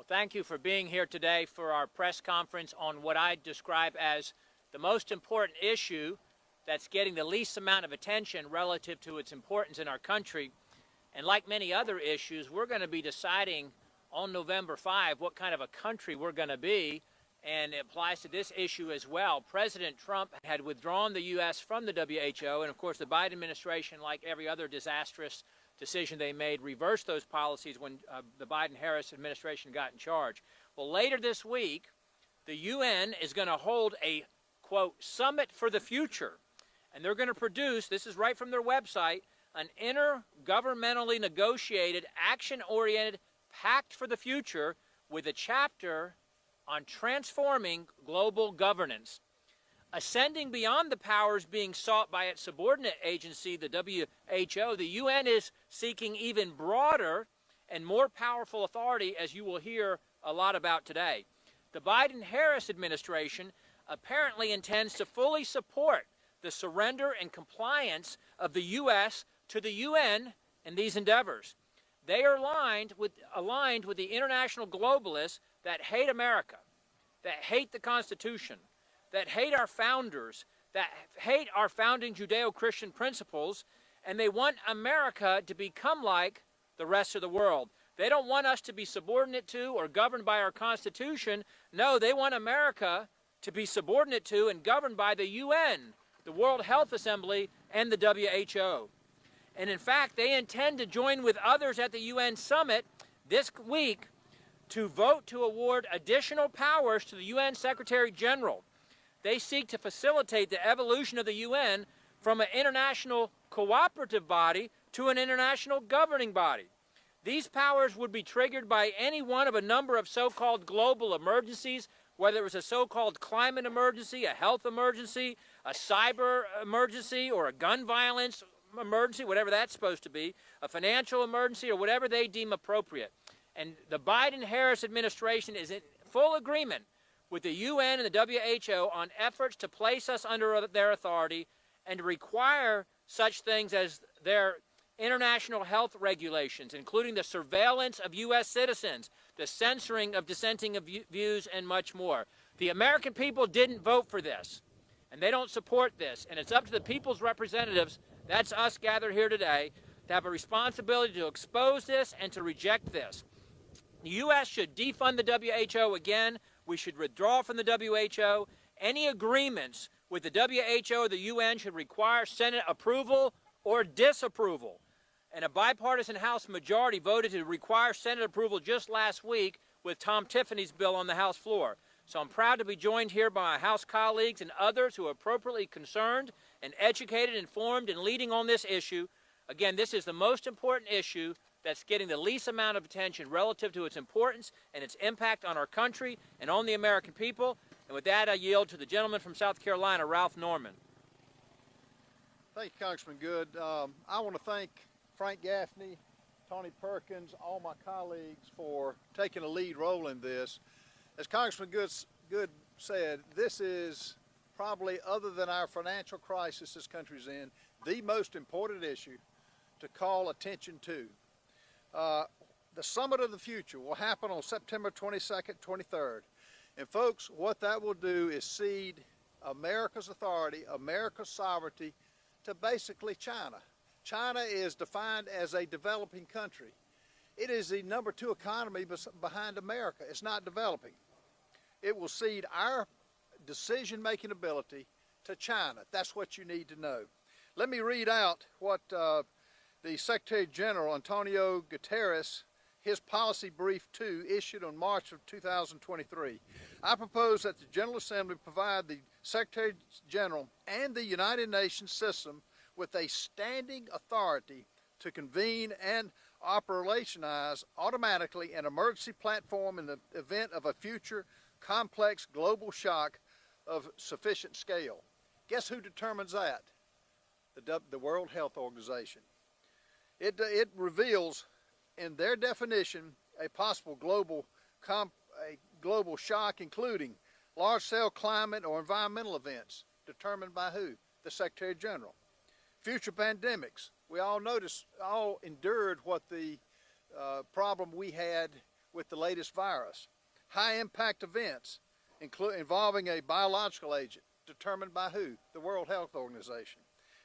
thank you for being here today for our press conference on what I describe as the most important issue that's getting the least amount of attention relative to its importance in our country. And like many other issues, we're going to be deciding on November 5 what kind of a country we're going to be, and it applies to this issue as well. President Trump had withdrawn the U.S. from the WHO, and of course the Biden administration, like every other disastrous decision they made, reversed those policies when the Biden-Harris administration got in charge. Well, later this week, the UN is going to hold a, quote, summit for the future. And they're going to produce, this is right from their website, an intergovernmentally negotiated, action-oriented pact for the future with a chapter on transforming global governance. Ascending beyond the powers being sought by its subordinate agency, the WHO, the UN is seeking even broader and more powerful authority, as you will hear a lot about today. The Biden-Harris administration apparently intends to fully support the surrender and compliance of the U.S. to the UN in these endeavors. They are aligned with the international globalists that hate America, that hate the Constitution, that hate our founders, that hate our founding Judeo-Christian principles, and they want America to become like the rest of the world. They don't want us to be subordinate to or governed by our Constitution. No, they want America to be subordinate to and governed by the UN, the World Health Assembly, and the WHO. And in fact, they intend to join with others at the UN summit this week to vote to award additional powers to the UN Secretary General. They seek to facilitate the evolution of the UN from an international cooperative body to an international governing body. These powers would be triggered by any one of a number of so-called global emergencies, whether it was a so-called climate emergency, a health emergency, a cyber emergency, or a gun violence emergency, whatever that's supposed to be, a financial emergency, or whatever they deem appropriate. And the Biden-Harris administration is in full agreement with the UN and the WHO on efforts to place us under their authority and to require such things as their international health regulations, including the surveillance of U.S. citizens, the censoring of dissenting views, and much more. The American people didn't vote for this, and they don't support this, and it's up to the people's representatives, that's us gathered here today, to have a responsibility to expose this and to reject this. The U.S. should defund the WHO again. We should withdraw from the WHO. Any agreements with the WHO or the UN should require Senate approval or disapproval. And a bipartisan House majority voted to require Senate approval just last week with Tom Tiffany's bill on the House floor. So I'm proud to be joined here by my House colleagues and others who are appropriately concerned and educated, informed, and leading on this issue. Again, this is the most important issue that's getting the least amount of attention relative to its importance and its impact on our country and on the American people. And with that, I yield to the gentleman from South Carolina, Ralph Norman. Thank you, Congressman Good. I want to thank Frank Gaffney, Tony Perkins, all my colleagues for taking a lead role in this. As Congressman Good said, this is probably, other than our financial crisis this country's in, the most important issue to call attention to. The Summit of the Future will happen on September 22nd, 23rd. And folks, what that will do is cede America's authority, America's sovereignty to basically China. China is defined as a developing country. It is the number 2 economy behind America. It's not developing. It will cede our decision-making ability to China. That's what you need to know. Let me read out what the Secretary General, Antonio Guterres, his policy brief 2, issued on March of 2023. I propose that the General Assembly provide the Secretary General and the United Nations system with a standing authority to convene and operationalize automatically an emergency platform in the event of a future complex global shock of sufficient scale. Guess who determines that? The World Health Organization. It reveals in their definition a possible global shock, including large-scale climate or environmental events, determined by who? The Secretary General. Future pandemics. We all endured what the problem we had with the latest virus. High-impact events involving a biological agent determined by who? The World Health Organization.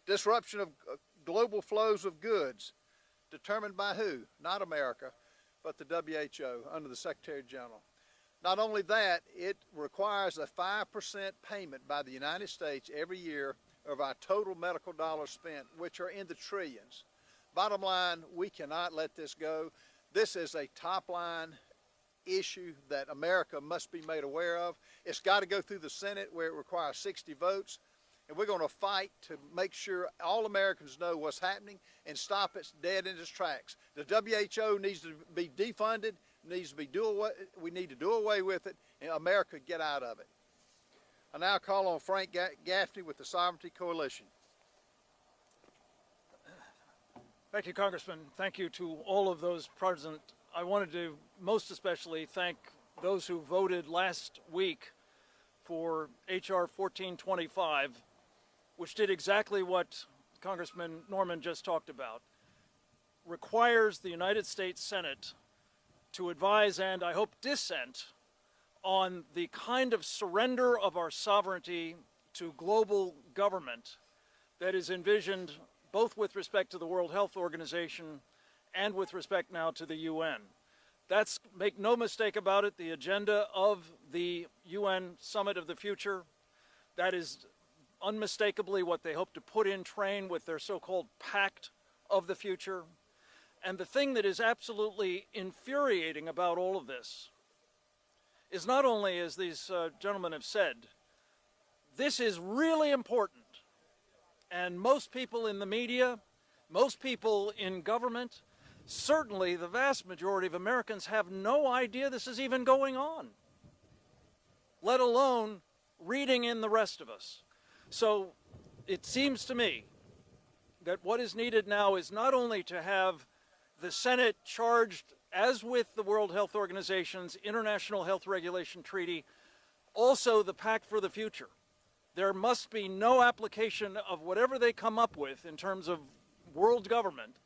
Disruption of global flows of goods determined by who? Not America, but the WHO under the Secretary General. Not only that, it requires a 5% payment by the United States every year of our total medical dollars spent, which are in the trillions. Bottom line, we cannot let this go. This is a top line issue that America must be made aware of. It's got to go through the Senate where it requires 60 votes. And we're going to fight to make sure all Americans know what's happening and stop it dead in its tracks. The WHO needs to be defunded, we need to do away with it, and America get out of it. I now call on Frank Gaffney with the Sovereignty Coalition. Thank you, Congressman. Thank you to all of those present. I wanted to most especially thank those who voted last week for H.R. 1425, which did exactly what Congressman Norman just talked about. Requires the United States Senate to advise and, I hope, dissent on the kind of surrender of our sovereignty to global government that is envisioned both with respect to the World Health Organization and with respect now to the UN. That's, make no mistake about it, the agenda of the UN Summit of the Future. That is unmistakably what they hope to put in train with their so-called Pact of the Future. And the thing that is absolutely infuriating about all of this is not only, as these gentlemen have said, this is really important. And most people in the media, most people in government, certainly the vast majority of Americans have no idea this is even going on, let alone reading in the rest of us. So it seems to me that what is needed now is not only to have the Senate charged, as with the World Health Organization's International Health Regulation Treaty, also the Pact for the Future. There must be no application of whatever they come up with in terms of world government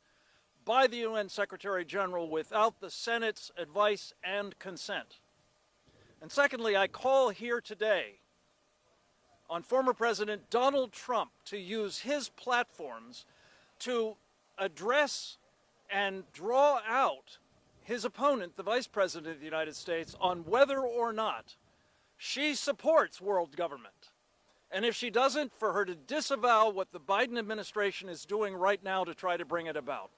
by the UN Secretary General without the Senate's advice and consent. And secondly, I call here today on former President Donald Trump to use his platforms to address and draw out his opponent, the Vice President of the United States, on whether or not she supports world government. And if she doesn't, for her to disavow what the Biden administration is doing right now to try to bring it about.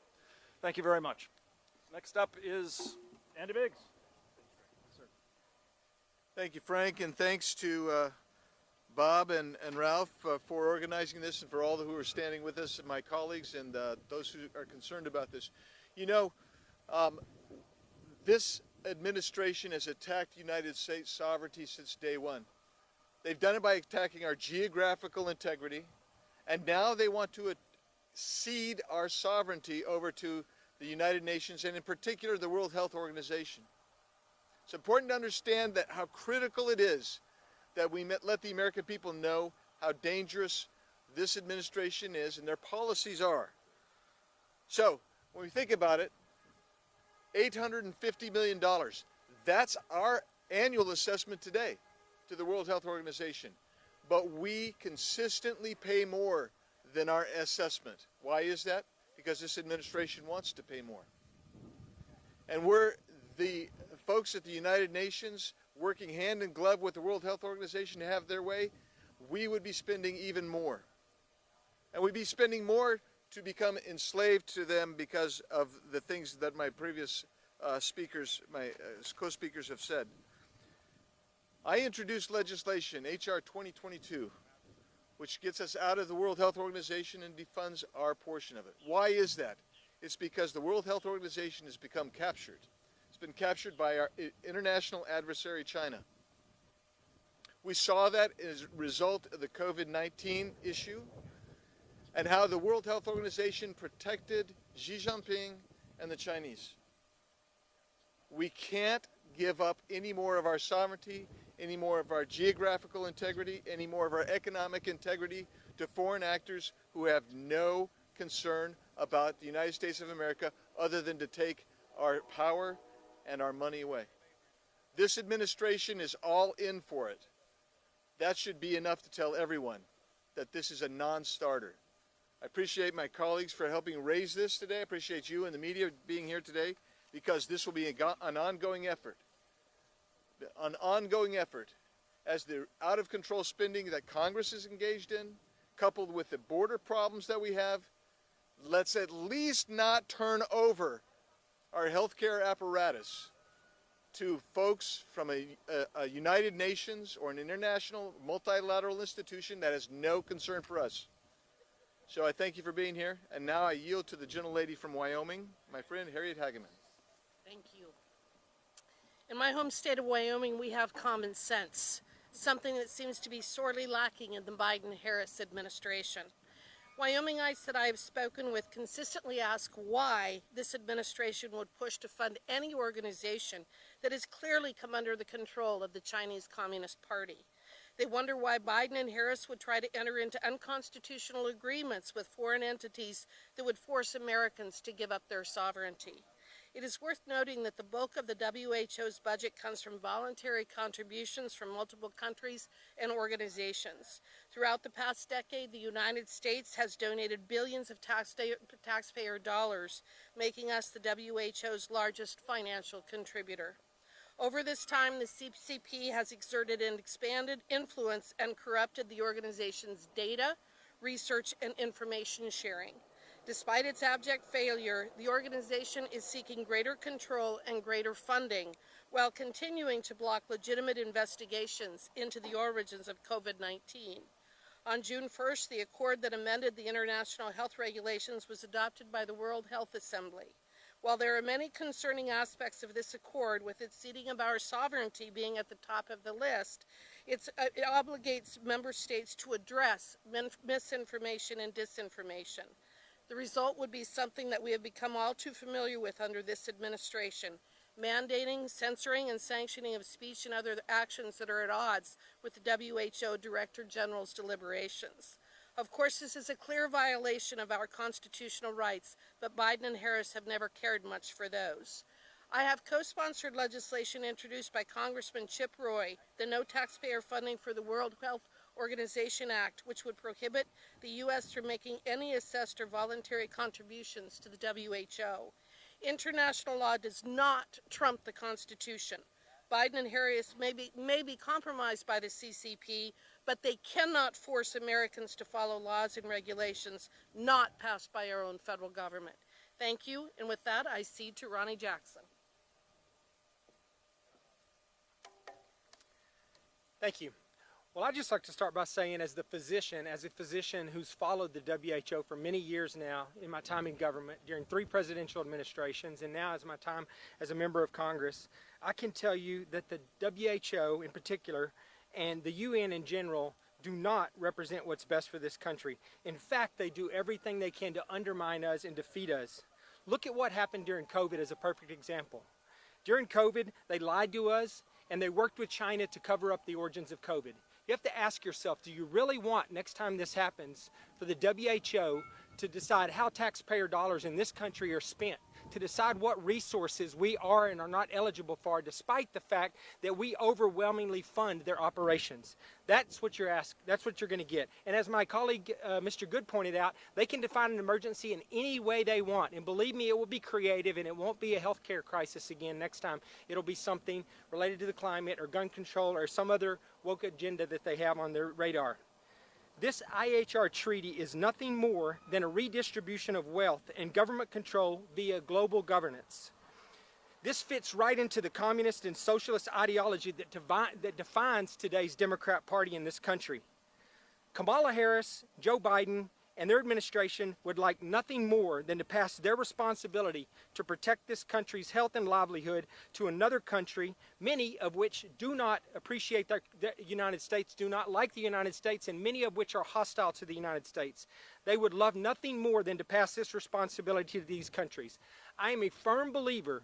Thank you very much. Next up is Andy Biggs. Thank you, Frank, and thanks to Bob and Ralph for organizing this and for all who are standing with us, and my colleagues and those who are concerned about this. You know, this administration has attacked United States sovereignty since day one. They've done it by attacking our geographical integrity, and now they want to cede our sovereignty over to the United Nations, and in particular the World Health Organization. It's important to understand that how critical it is that we let the American people know how dangerous this administration is and their policies are. So, when we think about it, $850 million, that's our annual assessment today to the World Health Organization. But we consistently pay more than our assessment. Why is that? Because this administration wants to pay more. And we're the folks at the United Nations working hand in glove with the World Health Organization to have their way, we would be spending even more. And we'd be spending more to become enslaved to them because of the things that my previous speakers, my co-speakers have said. I introduced legislation, H.R. 2022, which gets us out of the World Health Organization and defunds our portion of it. Why is that? It's because the World Health Organization has become captured. It's been captured by our international adversary, China. We saw that as a result of the COVID-19 issue and how the World Health Organization protected Xi Jinping and the Chinese. We can't give up any more of our sovereignty, any more of our geographical integrity, any more of our economic integrity to foreign actors who have no concern about the United States of America other than to take our power and our money away. This administration is all in for it. That should be enough to tell everyone that this is a non-starter. I appreciate my colleagues for helping raise this today. I appreciate you and the media being here today, because this will be an ongoing effort. An ongoing effort as the out-of-control spending that Congress is engaged in, coupled with the border problems that we have. Let's at least not turn over our healthcare apparatus to folks from a United Nations or an international multilateral institution that has no concern for us. So I thank you for being here, and now I yield to the gentlelady from Wyoming, my friend Harriet Hageman. Thank you. In my home state of Wyoming, we have common sense, something that seems to be sorely lacking in the Biden-Harris administration. Wyomingites that I have spoken with consistently ask why this administration would push to fund any organization that has clearly come under the control of the Chinese Communist Party. They wonder why Biden and Harris would try to enter into unconstitutional agreements with foreign entities that would force Americans to give up their sovereignty. It is worth noting that the bulk of the WHO's budget comes from voluntary contributions from multiple countries and organizations. Throughout the past decade, the United States has donated billions of taxpayer dollars, making us the WHO's largest financial contributor. Over this time, the CCP has exerted an expanded influence and corrupted the organization's data, research, and information sharing. Despite its abject failure, the organization is seeking greater control and greater funding while continuing to block legitimate investigations into the origins of COVID-19. On June 1st, the accord that amended the international health regulations was adopted by the World Health Assembly. While there are many concerning aspects of this accord, with its ceding of our sovereignty being at the top of the list, it obligates member states to address misinformation and disinformation. The result would be something that we have become all too familiar with under this administration: mandating, censoring, and sanctioning of speech and other actions that are at odds with the WHO Director General's deliberations. Of course, this is a clear violation of our constitutional rights, but Biden and Harris have never cared much for those. I have co-sponsored legislation introduced by Congressman Chip Roy, the No Taxpayer Funding for the World Health Organization Act, which would prohibit the U.S. from making any assessed or voluntary contributions to the WHO. International law does not trump the Constitution. Biden and Harris may be compromised by the CCP, but they cannot force Americans to follow laws and regulations not passed by our own federal government. Thank you, and with that, I cede to Ronnie Jackson. Thank you. Well, I'd just like to start by saying, as a physician who's followed the WHO for many years now, in my time in government, during 3 presidential administrations, and now as my time as a member of Congress, I can tell you that the WHO in particular and the UN in general do not represent what's best for this country. In fact, they do everything they can to undermine us and defeat us. Look at what happened during COVID as a perfect example. During COVID, they lied to us, and they worked with China to cover up the origins of COVID. You have to ask yourself, do you really want, next time this happens, for the WHO to decide how taxpayer dollars in this country are spent, to decide what resources we are and are not eligible for, despite the fact that we overwhelmingly fund their operations? That's what you're going to get. And as my colleague, Mr. Good, pointed out, they can define an emergency in any way they want. And believe me, it will be creative, and it won't be a healthcare crisis again next time. It'll be something related to the climate or gun control or some other woke agenda that they have on their radar. This IHR treaty is nothing more than a redistribution of wealth and government control via global governance. This fits right into the communist and socialist ideology that defines today's Democrat Party in this country. Kamala Harris, Joe Biden, and their administration would like nothing more than to pass their responsibility to protect this country's health and livelihood to another country, many of which do not appreciate the United States, do not like the United States, and many of which are hostile to the United States. They would love nothing more than to pass this responsibility to these countries. I am a firm believer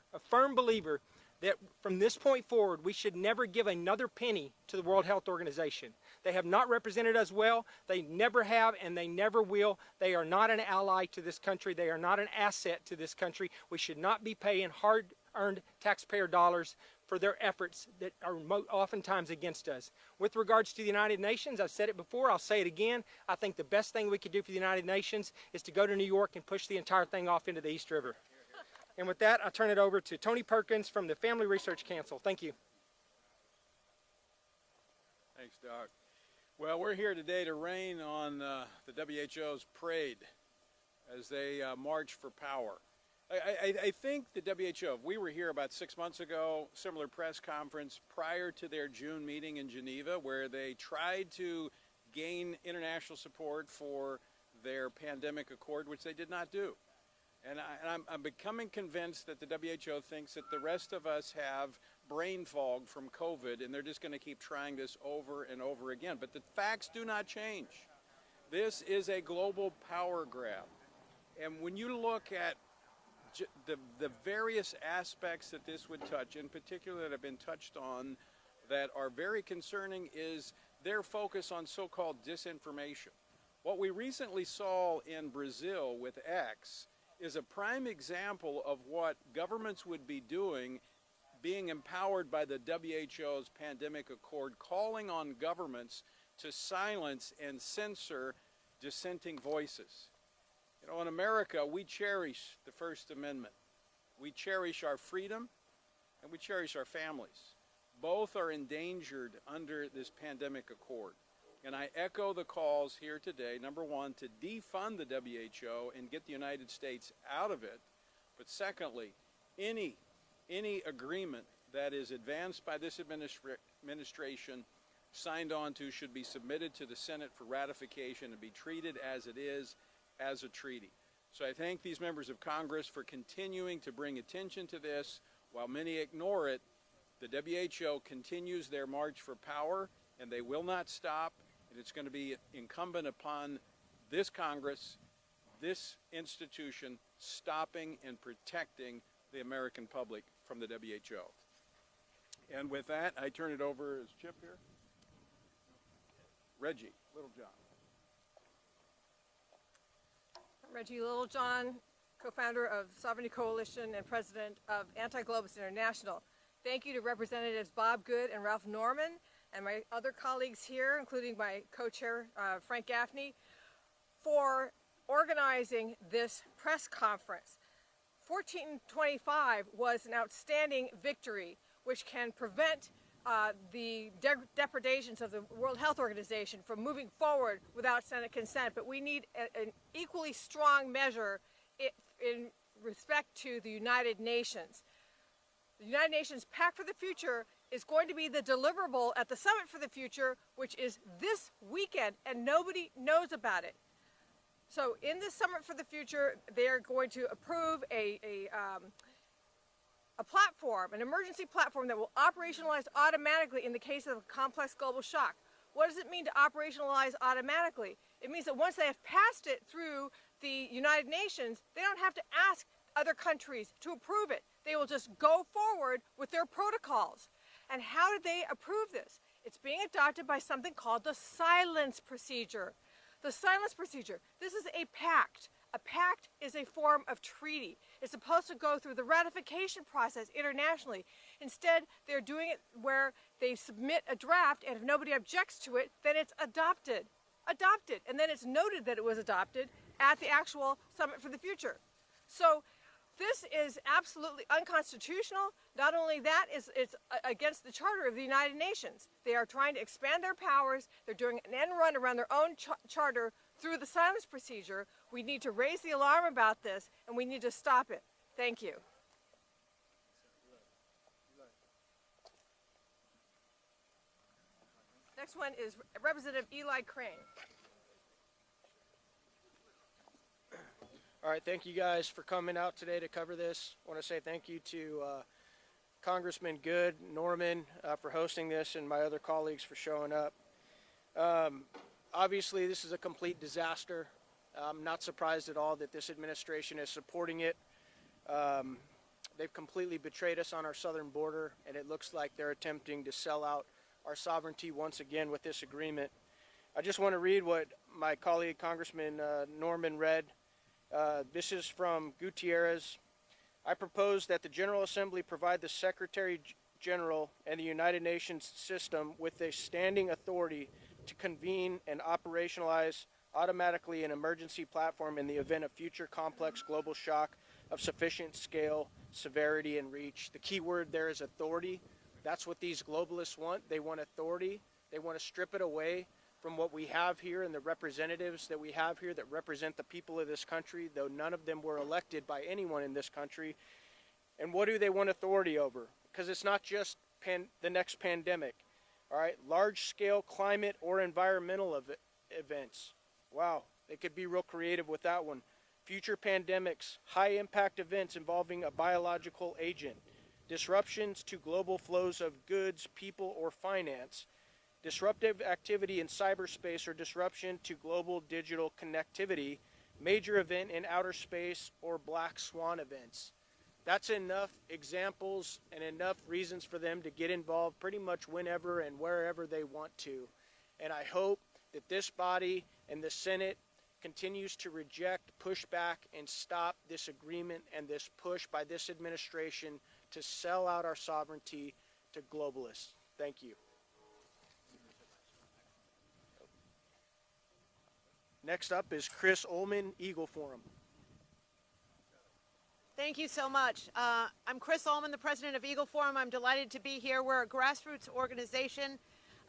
that from this point forward, we should never give another penny to the World Health Organization. They have not represented us well. They never have, and they never will. They are not an ally to this country. They are not an asset to this country. We should not be paying hard-earned taxpayer dollars for their efforts that are oftentimes against us. With regards to the United Nations, I've said it before, I'll say it again, I think the best thing we could do for the United Nations is to go to New York and push the entire thing off into the East River. And with that, I'll turn it over to Tony Perkins from the Family Research Council. Thank you. Thanks, Doc. Well, we're here today to rain on the WHO's parade as they march for power. I think the WHO, we were here about 6 months ago, similar press conference prior to their June meeting in Geneva, where they tried to gain international support for their pandemic accord, which they did not do. And I'm becoming convinced that the WHO thinks that the rest of us have brain fog from COVID, and they're just going to keep trying this over and over again. But the facts do not change. This is a global power grab. And when you look at the various aspects that this would touch, in particular that have been touched on, that are very concerning, is their focus on so-called disinformation. What we recently saw in Brazil with X is a prime example of what governments would be doing, being empowered by the WHO's pandemic accord, calling on governments to silence and censor dissenting voices. You know, in America, we cherish the First Amendment. We cherish our freedom, and we cherish our families. Both are endangered under this pandemic accord. And I echo the calls here today, number one, to defund the WHO and get the United States out of it. But secondly, any agreement that is advanced by this administration, signed on to, should be submitted to the Senate for ratification and be treated as it is, as a treaty. So I thank these members of Congress for continuing to bring attention to this. While many ignore it, the WHO continues their march for power, and they will not stop. And it's going to be incumbent upon this Congress, this institution, stopping and protecting the American public from the WHO. And with that, I turn it over, is Chip here? Reggie Littlejohn. Reggie Littlejohn, co-founder of Sovereignty Coalition and president of Anti-Globalists International. Thank you to Representatives Bob Good and Ralph Norman and my other colleagues here, including my co-chair, Frank Gaffney, for organizing this press conference. 1425 was an outstanding victory which can prevent the depredations of the World Health Organization from moving forward without Senate consent, but we need an equally strong measure in respect to the United Nations. The United Nations Pact for the Future is going to be the deliverable at the Summit for the Future, which is this weekend, and nobody knows about it. So in this Summit for the Future, they are going to approve a platform, an emergency platform that will operationalize automatically in the case of a complex global shock. What does it mean to operationalize automatically? It means that once they have passed it through the United Nations, they don't have to ask other countries to approve it. They will just go forward with their protocols. And how did they approve this? It's being adopted by something called the silence procedure. The silence procedure, this is a pact. A pact is a form of treaty. It's supposed to go through the ratification process internationally. Instead, they're doing it where they submit a draft, and if nobody objects to it, then it's adopted. Adopted. And then it's noted that it was adopted at the actual Summit for the Future. So this is absolutely unconstitutional. Not only that, it's against the Charter of the United Nations. They are trying to expand their powers. They're doing an end run around their own charter through the silence procedure. We need to raise the alarm about this, and we need to stop it. Thank you. Next one is Representative Eli Crane. All right, thank you guys for coming out today to cover this. I want to say thank you to Congressman Good, Norman for hosting this, and my other colleagues for showing up. Obviously, this is a complete disaster. I'm not surprised at all that this administration is supporting it. They've completely betrayed us on our southern border, and it looks like they're attempting to sell out our sovereignty once again with this agreement. I just want to read what my colleague Congressman Norman read. This is from Gutierrez. I propose that the General Assembly provide the Secretary General and the United Nations system with a standing authority to convene and operationalize automatically an emergency platform in the event of future complex global shock of sufficient scale, severity, and reach. The key word there is authority. That's what these globalists want. They want authority. They want to strip it away from what we have here and the representatives that we have here that represent the people of this country, though none of them were elected by anyone in this country. And what do they want authority over? Because it's not just the next pandemic. All right, large-scale climate or environmental events. Wow, they could be real creative with that one. Future pandemics, high-impact events involving a biological agent, disruptions to global flows of goods, people, or finance, disruptive activity in cyberspace or disruption to global digital connectivity, major event in outer space, or black swan events. That's enough examples and enough reasons for them to get involved pretty much whenever and wherever they want to. And I hope that this body and the Senate continues to reject, push back, and stop this agreement and this push by this administration to sell out our sovereignty to globalists. Thank you. Next up is Chris Ullman, Eagle Forum. Thank you so much. I'm Chris Ullman, the president of Eagle Forum. I'm delighted to be here. We're a grassroots organization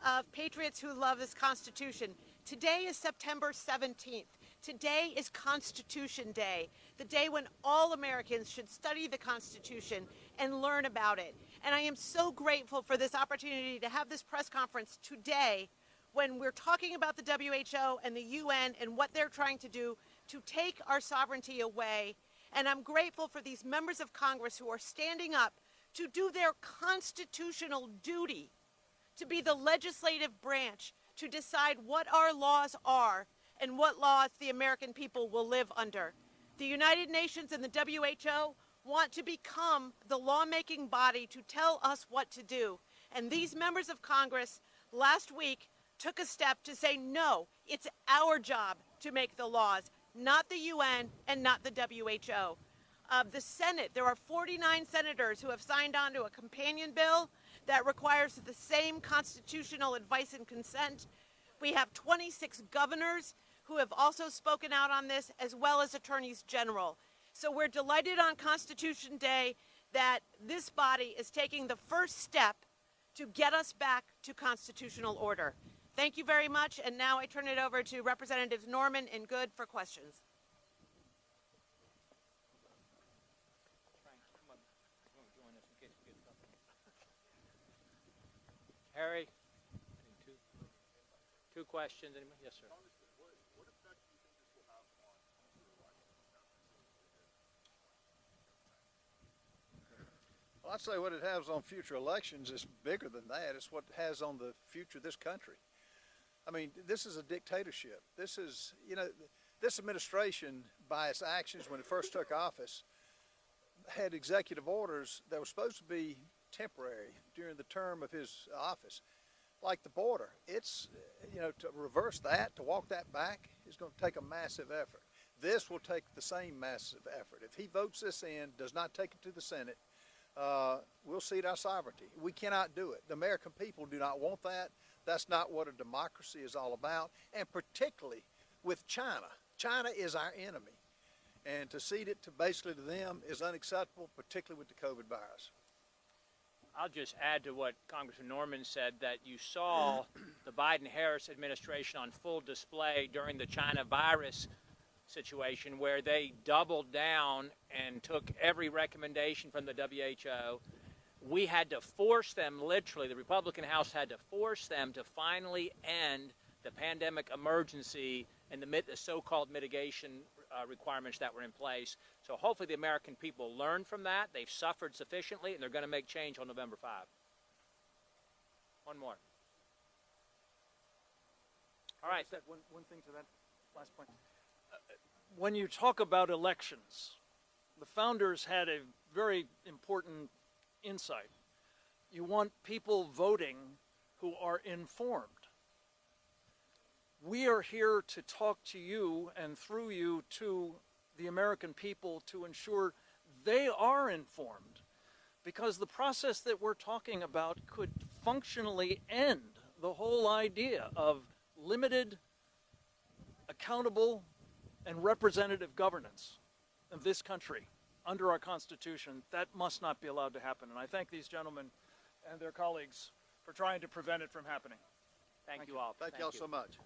of patriots who love this Constitution. Today is September 17th. Today is Constitution Day, the day when all Americans should study the Constitution and learn about it. And I am so grateful for this opportunity to have this press conference today when we're talking about the WHO and the UN and what they're trying to do to take our sovereignty away. And I'm grateful for these members of Congress who are standing up to do their constitutional duty, to be the legislative branch, to decide what our laws are and what laws the American people will live under. The United Nations and the WHO want to become the lawmaking body to tell us what to do. And these members of Congress last week took a step to say, no, it's our job to make the laws, not the UN and not the WHO. The Senate, there are 49 senators who have signed on to a companion bill that requires the same constitutional advice and consent. We have 26 governors who have also spoken out on this, as well as attorneys general. So we're delighted on Constitution Day that this body is taking the first step to get us back to constitutional order. Thank you very much, and now I turn it over to Representatives Norman and Good for questions. Harry, two questions. Anybody? Yes, sir. Well, I'd say what it has on future elections is bigger than that. It's what it has on the future of this country. I mean, this is a dictatorship. This is, this administration, by its actions when it first took office, had executive orders that were supposed to be temporary during the term of his office, like the border. It's, to reverse that, to walk that back, is going to take a massive effort. This will take the same massive effort. If he votes this in, does not take it to the Senate, we'll cede our sovereignty. We cannot do it. The American people do not want that. That's not what a democracy is all about, and particularly with China. China is our enemy, and to cede it to basically to them is unacceptable, particularly with the COVID virus. I'll just add to what Congressman Norman said, that you saw the Biden-Harris administration on full display during the China virus situation, where they doubled down and took every recommendation from the WHO. We had to force them, literally, the Republican House had to force them to finally end the pandemic emergency and the so-called mitigation requirements that were in place. So hopefully the American people learn from that. They've suffered sufficiently, and they're going to make change on November 5. One more. All right. One thing to that last point. When you talk about elections, the founders had a very important insight. You want people voting who are informed. We are here to talk to you and through you to the American people to ensure they are informed, because the process that we're talking about could functionally end the whole idea of limited, accountable, and representative governance of this country under our Constitution. That must not be allowed to happen. And I thank these gentlemen and their colleagues for trying to prevent it from happening. Thank you all. Thank y'all so much.